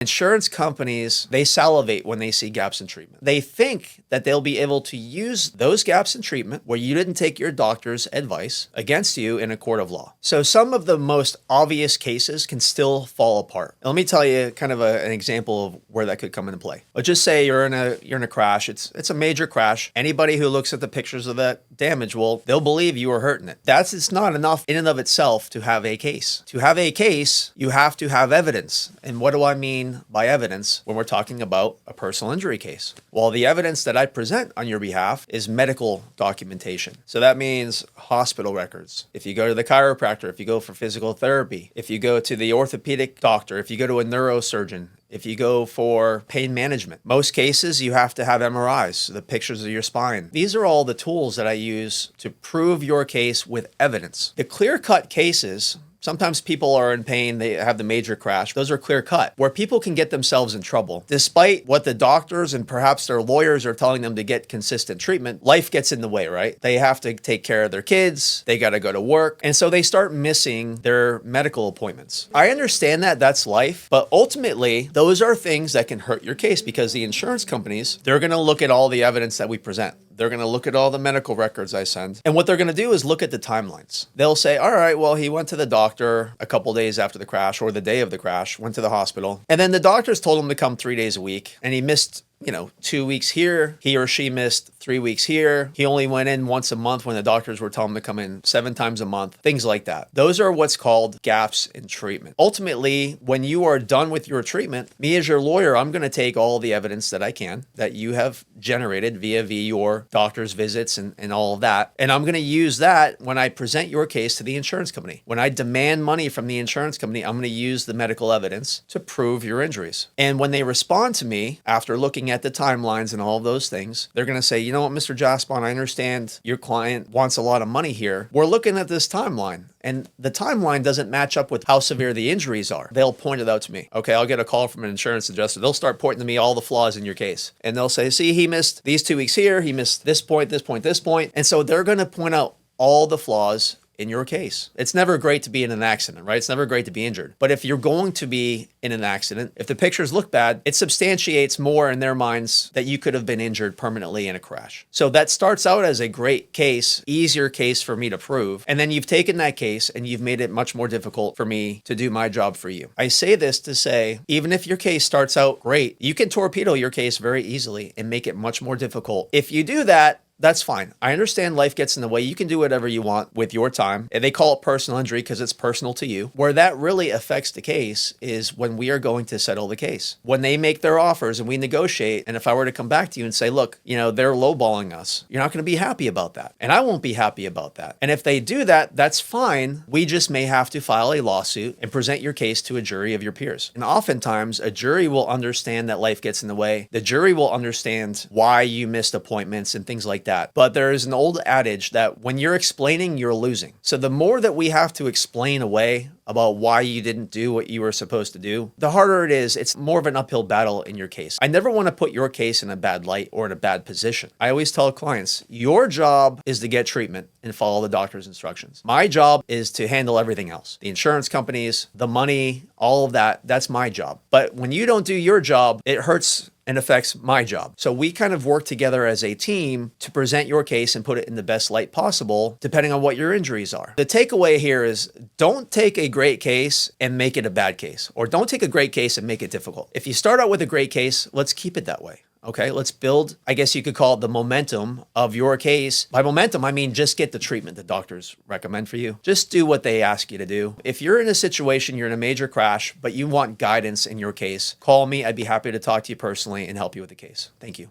Insurance companies, they salivate when they see gaps in treatment. They think that they'll be able to use those gaps in treatment where you didn't take your doctor's advice against you in a court of law. So some of the most obvious cases can still fall apart. Let me tell you kind of an example of where that could come into play. Let's just say you're in a crash. It's a major crash. Anybody who looks at the pictures of that damage, well, they'll believe you were hurt in it. It's not enough in and of itself to have a case. To have a case, you have to have evidence. And what do I mean by evidence when we're talking about a personal injury case? Well, the evidence that I present on your behalf is medical documentation. So that means hospital records. If you go to the chiropractor, if you go for physical therapy, if you go to the orthopedic doctor, if you go to a neurosurgeon, if you go for pain management, most cases you have to have MRIs, the pictures of your spine. These are all the tools that I use to prove your case with evidence. The clear-cut cases, sometimes people are in pain, they have the major crash. Those are clear cut, where people can get themselves in trouble. Despite what the doctors and perhaps their lawyers are telling them to get consistent treatment, life gets in the way, right? They have to take care of their kids, they got to go to work, and so they start missing their medical appointments. I understand that that's life, but ultimately, those are things that can hurt your case because the insurance companies, they're going to look at all the evidence that we present. They're going to look at all the medical records I send. And what they're going to do is look at the timelines. They'll say, all right, well, he went to the doctor a couple days after the crash or the day of the crash, went to the hospital. And then the doctors told him to come 3 days a week. And he missed 2 weeks here. He or she missed 3 weeks here. He only went in once a month when the doctors were telling him to come in 7 times a month, things like that. Those are what's called gaps in treatment. Ultimately, when you are done with your treatment, me as your lawyer, I'm going to take all the evidence that I can that you have generated via your doctor's visits and all of that. And I'm going to use that when I present your case to the insurance company. When I demand money from the insurance company, I'm going to use the medical evidence to prove your injuries. And when they respond to me after looking at the timelines and all of those things, they're going to say, you know what, Mr. Jaspon, I understand your client wants a lot of money here. We're looking at this timeline, and the timeline doesn't match up with how severe the injuries are. They'll point it out to me. Okay, I'll get a call from an insurance adjuster. They'll start pointing to me all the flaws in your case. And they'll say, see, he missed these 2 weeks here. He missed this point, this point, this point. And so they're going to point out all the flaws in your case. It's never great to be in an accident, right? It's never great to be injured. But if you're going to be in an accident, if the pictures look bad, it substantiates more in their minds that you could have been injured permanently in a crash. So that starts out as a great case, easier case for me to prove. And then you've taken that case and you've made it much more difficult for me to do my job for you. I say this to say, even if your case starts out great, you can torpedo your case very easily and make it much more difficult. If you do that, that's fine. I understand life gets in the way. You can do whatever you want with your time. And they call it personal injury because it's personal to you. Where that really affects the case is when we are going to settle the case. When they make their offers and we negotiate, and if I were to come back to you and say, look, they're lowballing us, you're not going to be happy about that. And I won't be happy about that. And if they do that, that's fine. We just may have to file a lawsuit and present your case to a jury of your peers. And oftentimes, a jury will understand that life gets in the way. The jury will understand why you missed appointments and things like that. But there is an old adage that when you're explaining, you're losing. So the more that we have to explain away about why you didn't do what you were supposed to do, the harder it is. It's more of an uphill battle in your case. I never want to put your case in a bad light or in a bad position. I always tell clients, your job is to get treatment and follow the doctor's instructions. My job is to handle everything else. The insurance companies, the money, all of that, that's my job. But when you don't do your job, it hurts and affects my job. So we kind of work together as a team to present your case and put it in the best light possible, depending on what your injuries are. The takeaway here is don't take a great case and make it a bad case, or don't take a great case and make it difficult. If you start out with a great case, let's keep it that way. Okay, let's build, I guess you could call it the momentum of your case. By momentum, I mean just get the treatment the doctors recommend for you. Just do what they ask you to do. If you're in a situation, you're in a major crash, but you want guidance in your case, call me. I'd be happy to talk to you personally and help you with the case. Thank you.